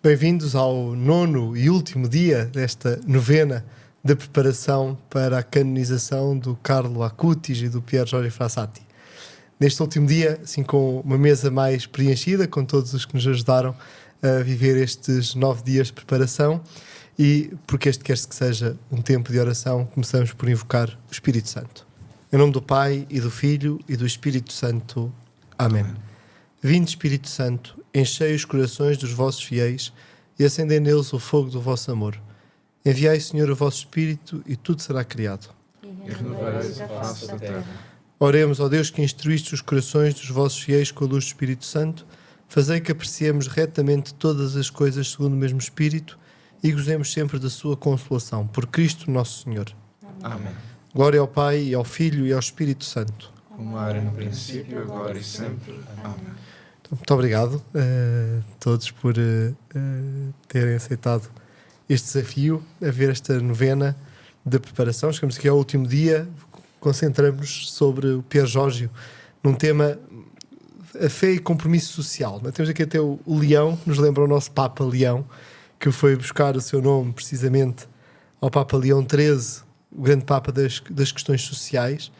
Bem-vindos ao nono e último dia desta novena de preparação para a canonização do Carlo Acutis e do Pier Giorgio Frassati. Neste último dia, assim com uma mesa mais preenchida, com todos os que nos ajudaram a viver estes 9 dias de preparação, e porque este quer-se que seja um tempo de oração, começamos por invocar o Espírito Santo. Em nome do Pai, e do Filho, e do Espírito Santo. Amém. Vinde, Espírito Santo, enchei os corações dos vossos fiéis e acendei neles o fogo do vosso amor. Enviai, Senhor, o vosso Espírito e tudo será criado. E renovareis a face da terra. Oremos, ó Deus, que instruíste os corações dos vossos fiéis com a luz do Espírito Santo, fazei que apreciemos retamente todas as coisas segundo o mesmo Espírito e gozemos sempre da sua consolação. Por Cristo nosso Senhor. Amém. Glória ao Pai, e ao Filho, e ao Espírito Santo. Como era no princípio, agora e sempre. Amém. Muito obrigado a todos por terem aceitado este desafio, a ver esta novena de preparação. Chegamos aqui ao último dia, concentramos sobre o Pier Giorgio, num tema, a fé e compromisso social. Temos aqui até o Leão, que nos lembra o nosso Papa Leão, que foi buscar o seu nome precisamente ao Papa Leão XIII, o grande Papa das questões sociais,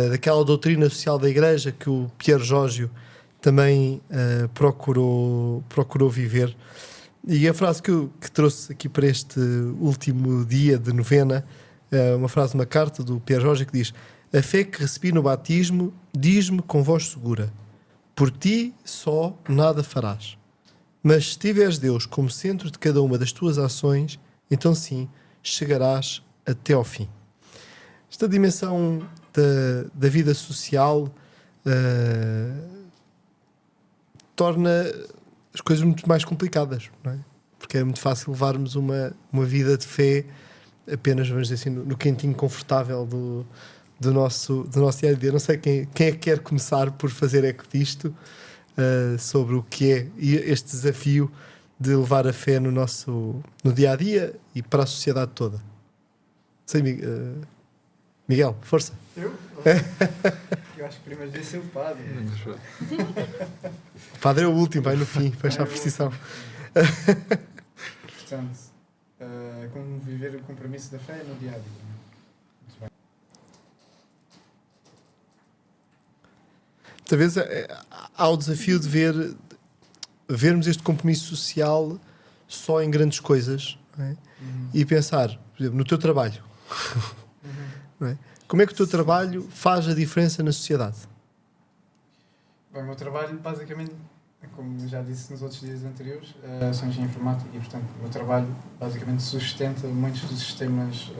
daquela doutrina social da Igreja que o Pier Giorgio também procurou viver. E a frase que trouxe aqui para este último dia de novena é uma frase de uma carta do Pier Giorgio que diz: a fé que recebi no batismo diz-me com voz segura: por ti só nada farás. Mas se tiveres Deus como centro de cada uma das tuas ações, então sim, chegarás até ao fim. Esta dimensão da vida social torna as coisas muito mais complicadas, não é? Porque é muito fácil levarmos uma vida de fé apenas, vamos dizer assim, no quentinho confortável do nosso dia a dia. Não sei quem é que quer começar por fazer eco disto, sobre o que é este desafio de levar a fé no dia a dia e para a sociedade toda. Sei, Miguel, força. Eu? Eu acho que primeiro devia ser o padre. O padre é o último, vai no fim, fecha a precisão. Portanto, como viver o compromisso da fé no dia a dia. Muito bem. Muitas vezes há o desafio de vermos este compromisso social só em grandes coisas, não é? E pensar, por exemplo, no teu trabalho. Não é? Como é que o teu trabalho faz a diferença na sociedade? Bem, o meu trabalho, basicamente, como já disse nos outros dias anteriores, sou engenheiro informático e, portanto, o meu trabalho basicamente sustenta muitos dos sistemas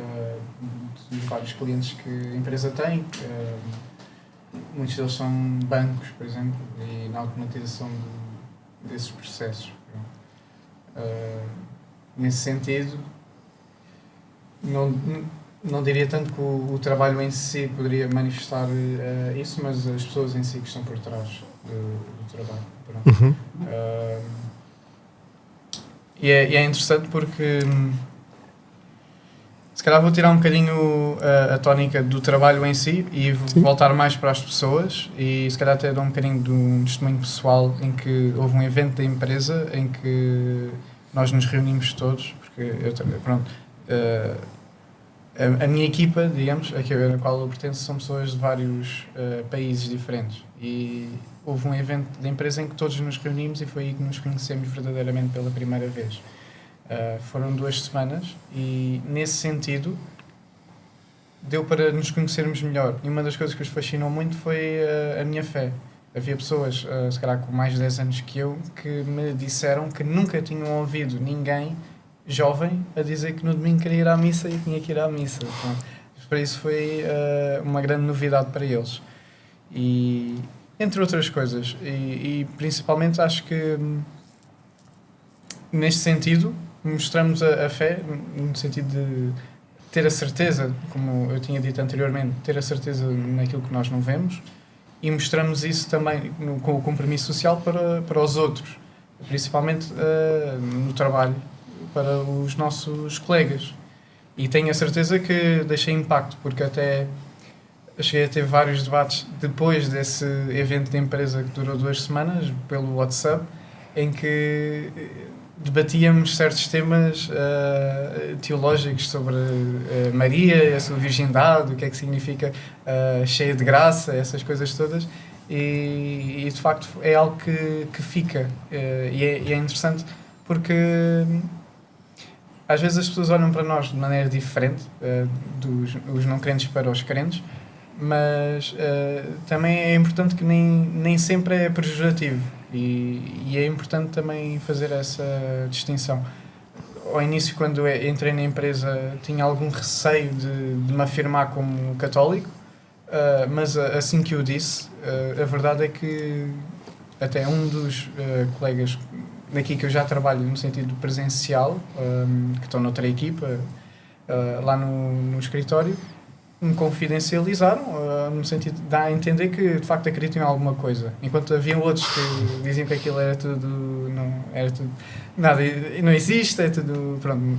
dos vários clientes que a empresa tem. Muitos deles são bancos, por exemplo, e na automatização desses processos. Nesse sentido, não diria tanto que o trabalho em si poderia manifestar isso, mas as pessoas em si que estão por trás do trabalho. Uhum. E é interessante porque se calhar vou tirar um bocadinho a tónica do trabalho em si e voltar mais para as pessoas e se calhar até dar um bocadinho de um testemunho pessoal em que houve um evento da empresa em que nós nos reunimos todos, porque a minha equipa, digamos, a qual eu pertenço, são pessoas de vários países diferentes e houve um evento da empresa em que todos nos reunimos e foi aí que nos conhecemos verdadeiramente pela primeira vez. Foram 2 semanas e, nesse sentido, deu para nos conhecermos melhor. E uma das coisas que os fascinou muito foi a minha fé. Havia pessoas, se calhar com mais de 10 anos que eu, que me disseram que nunca tinham ouvido ninguém jovem a dizer que no domingo queria ir à missa e tinha que ir à missa. Então, para isso foi uma grande novidade para eles. E, entre outras coisas, e principalmente acho que neste sentido mostramos a fé no sentido de ter a certeza, como eu tinha dito anteriormente, ter a certeza naquilo que nós não vemos e mostramos isso também com o compromisso social para os outros, principalmente no trabalho, para os nossos colegas. E tenho a certeza que deixei impacto, porque até cheguei a ter vários debates depois desse evento de empresa que durou 2 semanas, pelo WhatsApp, em que debatíamos certos temas teológicos sobre Maria, a sua virgindade, o que é que significa cheia de graça, essas coisas todas, e de facto é algo que fica, e é interessante porque às vezes as pessoas olham para nós de maneira diferente, dos não crentes para os crentes, mas também é importante que nem sempre é pejorativo, e é importante também fazer essa distinção. Ao início, quando entrei na empresa, tinha algum receio de me afirmar como católico, mas assim que eu disse, a verdade é que até um dos colegas daqui que eu já trabalho no sentido presencial, que estão noutra equipa, lá no escritório, me confidencializaram, no sentido de dar a entender que de facto acreditam em alguma coisa, enquanto havia outros que diziam que aquilo era tudo, não, era tudo, nada, não existe, é tudo, pronto,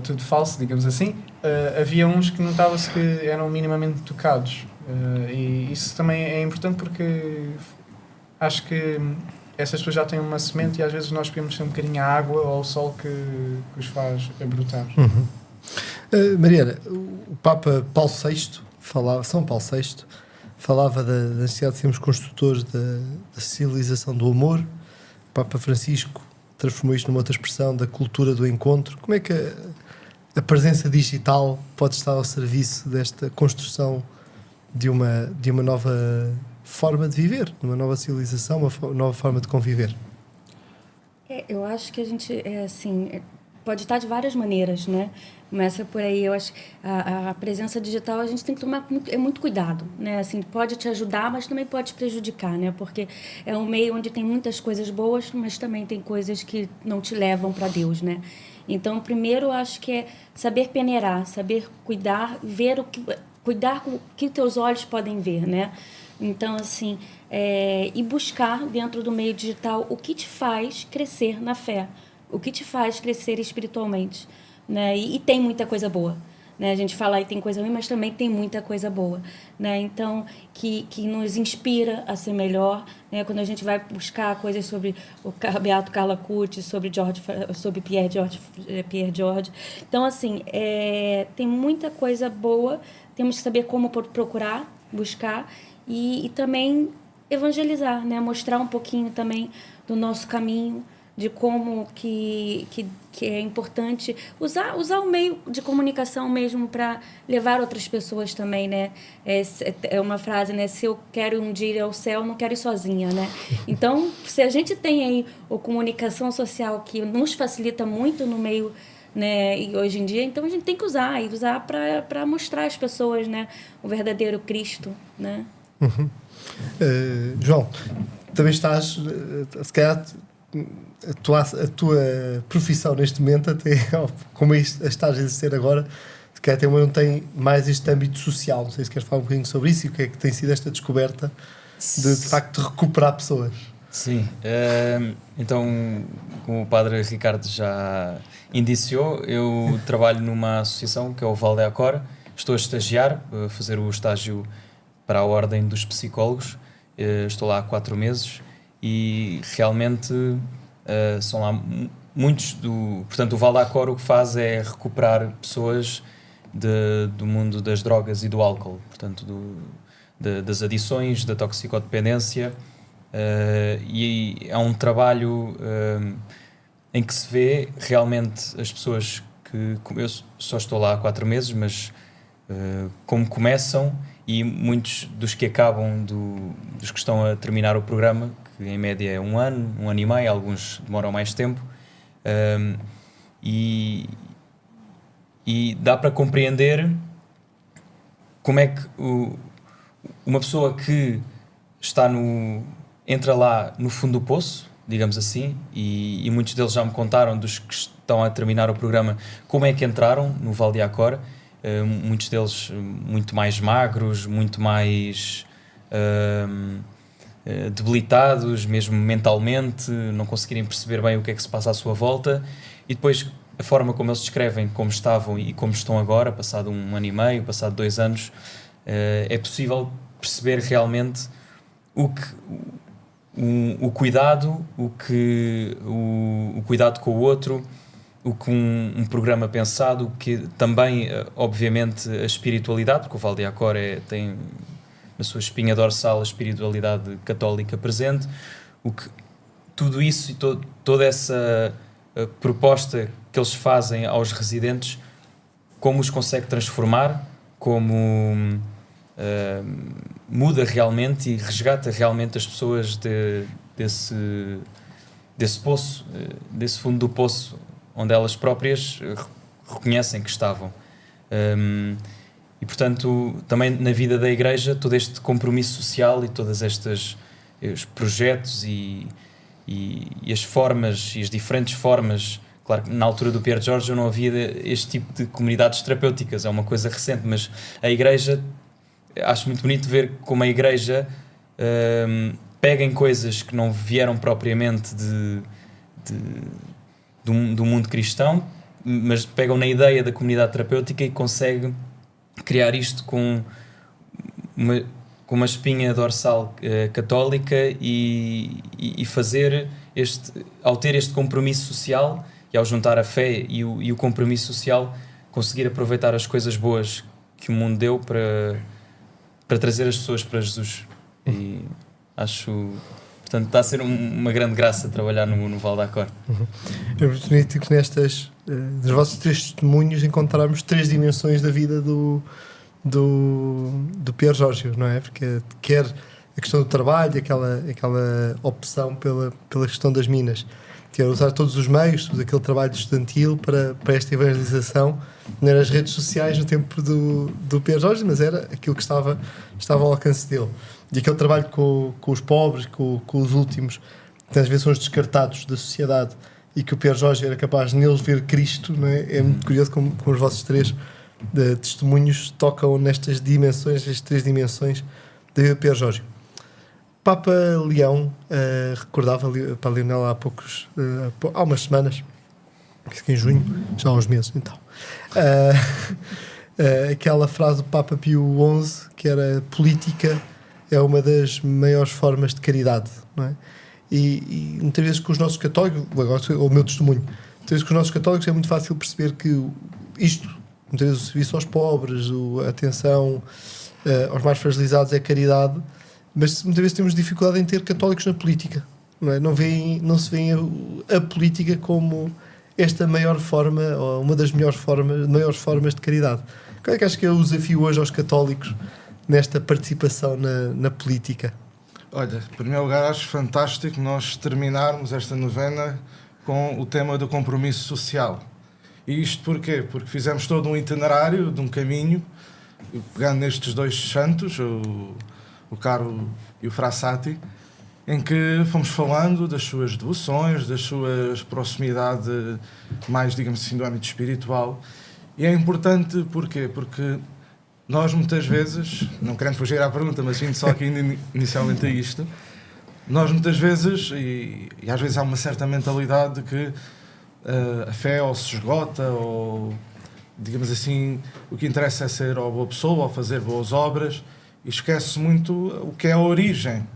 tudo falso, digamos assim. Havia uns que notava-se que eram minimamente tocados, e isso também é importante porque acho que essas pessoas já têm uma semente e às vezes nós podemos ser um bocadinho a água ou o sol que os faz brotar. Mariana, o Papa Paulo VI São Paulo VI falava da necessidade de sermos construtores da civilização do amor. O Papa Francisco transformou isto numa outra expressão da cultura do encontro. Como é que a presença digital pode estar ao serviço desta construção de uma nova forma de viver, uma nova civilização, uma nova forma de conviver? Eu acho que a gente, pode estar de várias maneiras, né? Começa por aí. Eu acho que a presença digital a gente tem que tomar muito cuidado, né? Assim, pode te ajudar, mas também pode te prejudicar, né? Porque é um meio onde tem muitas coisas boas, mas também tem coisas que não te levam para Deus, né? Então, primeiro, eu acho que é saber peneirar, saber cuidar, cuidar com o que teus olhos podem ver, né? Então, assim, e buscar dentro do meio digital o que te faz crescer na fé, o que te faz crescer espiritualmente, né? E tem muita coisa boa, né? A gente fala aí tem coisa ruim, mas também tem muita coisa boa, né? Então, que nos inspira a ser melhor, né? Quando a gente vai buscar coisas sobre o Beato Carlo Acutis, sobre Pierre George. Então, assim, tem muita coisa boa, temos que saber como procurar, buscar e também evangelizar, né? Mostrar um pouquinho também do nosso caminho, de como que é importante usar o meio de comunicação mesmo para levar outras pessoas também, né? É uma frase, né? Se eu quero um dia ir ao céu, não quero ir sozinha, né? Então, se a gente tem aí a comunicação social que nos facilita muito no meio, né, e hoje em dia, então a gente tem que usar para mostrar às pessoas, né, o verdadeiro Cristo, né? João, também estás, se calhar a tua profissão neste momento, até como estás a exercer agora, se calhar não tem mais este âmbito social. Não sei se queres falar um bocadinho sobre isso e o que é que tem sido esta descoberta de facto recuperar pessoas. Sim, então, como o padre Ricardo já indiciou, eu trabalho numa associação que é o Val de Acora. Estou a estagiar, a fazer o estágio para a Ordem dos Psicólogos. Estou lá há 4 meses e realmente são lá muitos Portanto, o Val de Acora o que faz é recuperar pessoas do mundo das drogas e do álcool, portanto, das adições, da toxicodependência. E é um trabalho em que se vê realmente as pessoas que eu só estou lá há 4 meses, mas como começam, e muitos dos que acabam, dos que estão a terminar o programa, que em média é 1 ano, 1 ano e meio, alguns demoram mais tempo, e dá para compreender como é que uma pessoa que entra lá no fundo do poço, digamos assim, e muitos deles já me contaram, dos que estão a terminar o programa, como é que entraram no Val de Acora. Muitos deles muito mais magros, muito mais debilitados, mesmo mentalmente, não conseguirem perceber bem o que é que se passa à sua volta, e depois a forma como eles descrevem como estavam e como estão agora, passado 1 ano e meio, passado 2 anos, é possível perceber realmente o cuidado, o cuidado com o outro, o que um programa pensado, o que também, obviamente, a espiritualidade, porque o Val de Acor tem na sua espinha dorsal a espiritualidade católica presente, tudo isso e toda essa proposta que eles fazem aos residentes, como os consegue transformar, como muda realmente e resgata realmente as pessoas desse poço, desse fundo do poço, onde elas próprias reconhecem que estavam. E, portanto, também na vida da Igreja, todo este compromisso social e todas estas os projetos e as formas e as diferentes formas. Claro que na altura do Pier Giorgio não havia este tipo de comunidades terapêuticas, é uma coisa recente, mas a Igreja, acho muito bonito ver como a Igreja pega em coisas que não vieram propriamente do mundo cristão, mas pegam na ideia da comunidade terapêutica e consegue criar isto com uma espinha dorsal católica e fazer ao ter este compromisso social e ao juntar a fé e o compromisso social, conseguir aproveitar as coisas boas que o mundo deu para trazer as pessoas para Jesus. E acho, portanto, está a ser uma grande graça trabalhar no Val d'Acor. É muito bonito que nos vossos 3 testemunhos encontrarmos 3 dimensões da vida do Pier Giorgio, não é? Porque quer a questão do trabalho, aquela opção pela questão das minas, quer usar todos os meios, todo aquele trabalho estudantil para esta evangelização, não era as redes sociais no tempo do Pier Giorgio, mas era aquilo que estava ao alcance dele. E aquele trabalho com os pobres, com os últimos, que às vezes são os descartados da sociedade, e que o Pier Giorgio era capaz de neles ver Cristo, não é? É muito curioso como os vossos 3 testemunhos tocam nestas dimensões, estas 3 dimensões de Pier Giorgio. Papa Leão recordava para Leonel há umas semanas, em junho, já há uns meses, então, aquela frase do Papa Pio XI, que era: política é uma das maiores formas de caridade, não é? E muitas vezes com os nossos católicos, agora o meu testemunho, muitas vezes com os nossos católicos é muito fácil perceber que isto, muitas vezes o serviço aos pobres, a atenção aos mais fragilizados é caridade, mas muitas vezes temos dificuldade em ter católicos na política, não é? Não se vê a política como esta maior forma, ou uma das maiores formas de caridade. Qual é que acho que é o desafio hoje aos católicos nesta participação na política? Olha, em primeiro lugar, acho fantástico nós terminarmos esta novena com o tema do compromisso social. E isto porquê? Porque fizemos todo um itinerário de um caminho, pegando nestes 2 santos, o Carlo e o Frassati, em que fomos falando das suas devoções, das suas proximidade mais, digamos assim, do âmbito espiritual. E é importante porquê? Porque nós muitas vezes, não querendo fugir à pergunta, mas vindo só aqui inicialmente a isto, nós muitas vezes, e às vezes há uma certa mentalidade de que a fé ou se esgota, ou, digamos assim, o que interessa é ser ou boa pessoa, ou fazer boas obras, e esquece muito o que é a origem.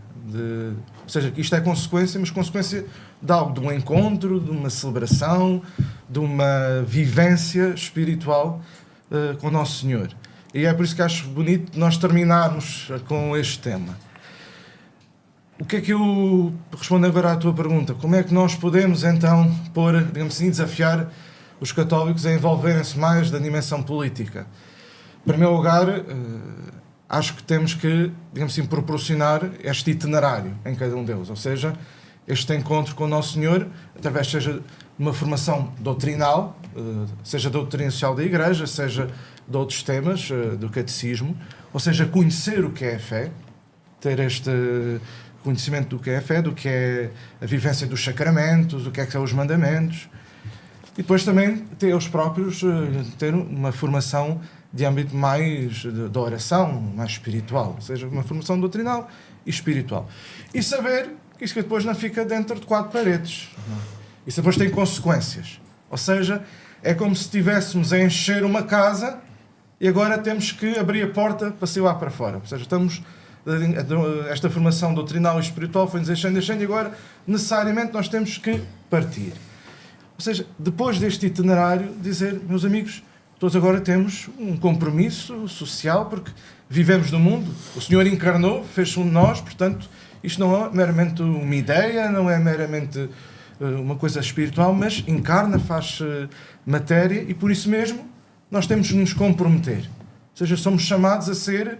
Ou seja, que isto é consequência, mas consequência de algo, de um encontro, de uma celebração, de uma vivência espiritual com o Nosso Senhor. E é por isso que acho bonito nós terminarmos com este tema. O que é que eu respondo agora à tua pergunta? Como é que nós podemos então digamos assim, desafiar os católicos a envolverem-se mais da dimensão política? Em primeiro lugar, acho que temos que, digamos assim, proporcionar este itinerário em cada um deles, ou seja, este encontro com o Nosso Senhor, através seja de uma formação doutrinal, seja da doutrina social da Igreja, seja de outros temas do catecismo, ou seja, conhecer o que é a fé, ter este conhecimento do que é a fé, do que é a vivência dos sacramentos, do que são os mandamentos, e depois também ter os próprios, ter uma formação de âmbito mais de oração, mais espiritual, ou seja, uma formação doutrinal e espiritual. E saber que isso depois não fica dentro de 4 paredes. Isso depois tem consequências. Ou seja, é como se estivéssemos a encher uma casa e agora temos que abrir a porta para sair lá para fora. Ou seja, estamos esta formação doutrinal e espiritual foi-nos deixando, e agora necessariamente nós temos que partir. Ou seja, depois deste itinerário, dizer, meus amigos, todos agora temos um compromisso social, porque vivemos no mundo, o Senhor encarnou, fez-se um de nós, portanto, isto não é meramente uma ideia, não é meramente uma coisa espiritual, mas encarna, faz matéria, e por isso mesmo nós temos de nos comprometer. Ou seja, somos chamados a ser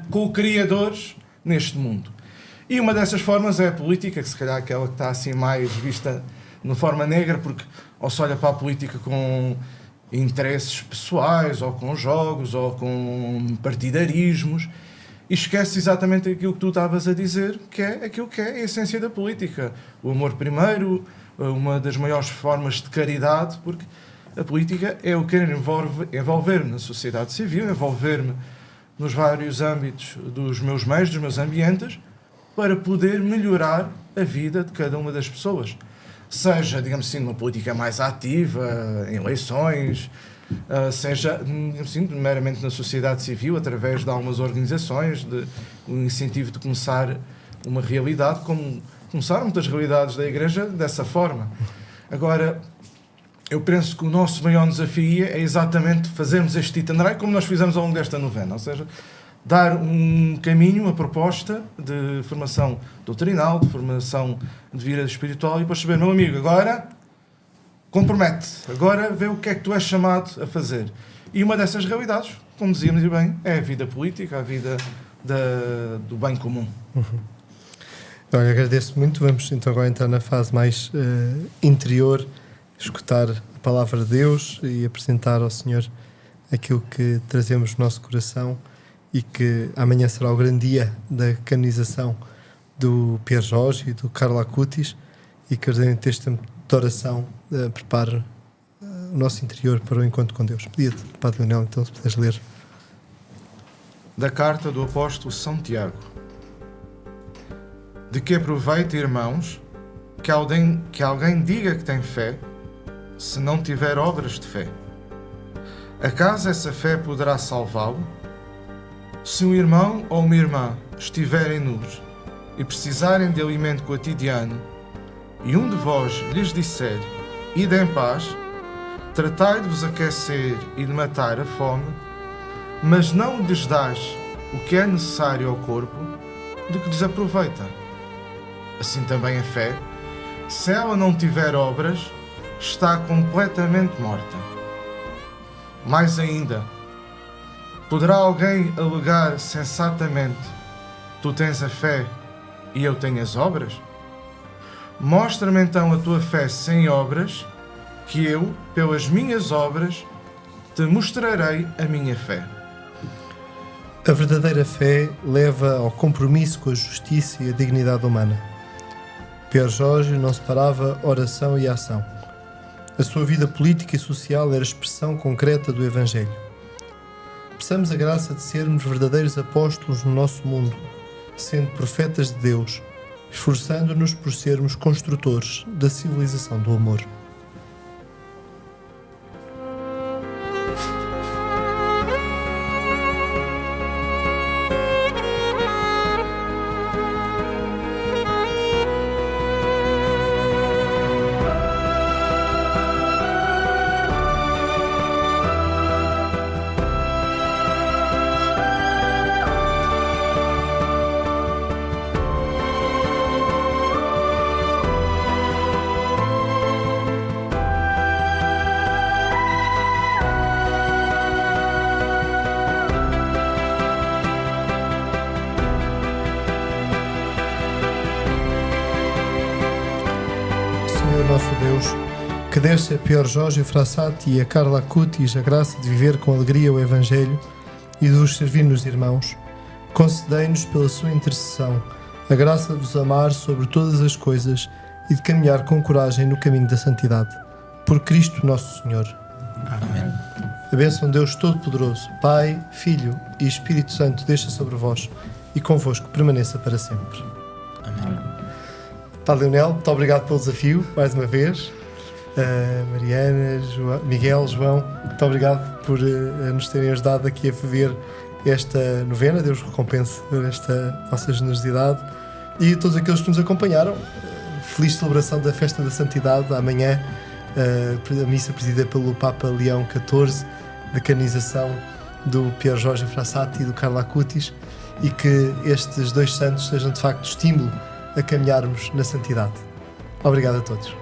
co-criadores neste mundo. E uma dessas formas é a política, que se calhar é aquela que está assim mais vista de forma negra, porque ou se olha para a política com interesses pessoais, ou com jogos, ou com partidarismos, e esquece exatamente aquilo que tu estavas a dizer, que é aquilo que é a essência da política. O amor primeiro, uma das maiores formas de caridade, porque a política é o querer envolver-me na sociedade civil, envolver-me nos vários âmbitos dos meus meios, dos meus ambientes, para poder melhorar a vida de cada uma das pessoas. Seja, digamos assim, uma política mais ativa, em eleições, seja, digamos assim, meramente na sociedade civil, através de algumas organizações, de um incentivo de começar uma realidade, como começaram muitas realidades da Igreja dessa forma. Agora, eu penso que o nosso maior desafio é exatamente fazermos este itinerário como nós fizemos ao longo desta novena, ou seja, dar um caminho, uma proposta de formação doutrinal, de formação de vida espiritual, e depois saber, meu amigo, agora compromete, agora vê o que é que tu és chamado a fazer. E uma dessas realidades, como dizíamos bem, é a vida política, a vida do bem comum. Olha, agradeço muito. Vamos então agora entrar na fase mais interior, escutar a palavra de Deus e apresentar ao Senhor aquilo que trazemos no nosso coração, e que amanhã será o grande dia da canonização do Pierre Jorge e do Carlo Acutis, e que o texto de oração prepare o nosso interior para o encontro com Deus. Pedia-te, Padre Leonel, então, se puderes ler. Da carta do apóstolo São Tiago. De que aproveita, irmãos, que alguém diga que tem fé, se não tiver obras de fé? Acaso essa fé poderá salvá-lo? Se um irmão ou uma irmã estiverem nus e precisarem de alimento cotidiano, e um de vós lhes disser, ide em paz, tratai de vos aquecer e de matar a fome, mas não lhes dás o que é necessário ao corpo, de que lhes aproveita? Assim também a fé, se ela não tiver obras, está completamente morta. Mais ainda, poderá alguém alegar sensatamente, tu tens a fé e eu tenho as obras? Mostra-me então a tua fé sem obras, que eu, pelas minhas obras, te mostrarei a minha fé. A verdadeira fé leva ao compromisso com a justiça e a dignidade humana. Pierre Jorge não separava oração e ação. A sua vida política e social era expressão concreta do Evangelho. Peçamos a graça de sermos verdadeiros apóstolos no nosso mundo, sendo profetas de Deus, esforçando-nos por sermos construtores da civilização do amor. Nosso Deus, que deste a Pierre Jorge Frassati e a Carla Acutis a graça de viver com alegria o Evangelho e de vos servir nos irmãos, concedei-nos pela sua intercessão a graça de vos amar sobre todas as coisas e de caminhar com coragem no caminho da santidade. Por Cristo nosso Senhor. Amém. A bênção de Deus Todo-Poderoso, Pai, Filho e Espírito Santo deixa sobre vós e convosco permaneça para sempre. Amém. Padre Leonel, muito obrigado pelo desafio, mais uma vez. Mariana, Miguel, João, muito obrigado por nos terem ajudado aqui a viver esta novena. Deus recompense por esta vossa generosidade. E todos aqueles que nos acompanharam, feliz celebração da Festa da Santidade amanhã, a missa presidida pelo Papa Leão XIV, de canonização do Pier Jorge Frassati e do Carlo Acutis, e que estes dois santos sejam de facto estímulo a caminharmos na santidade. Obrigado a todos.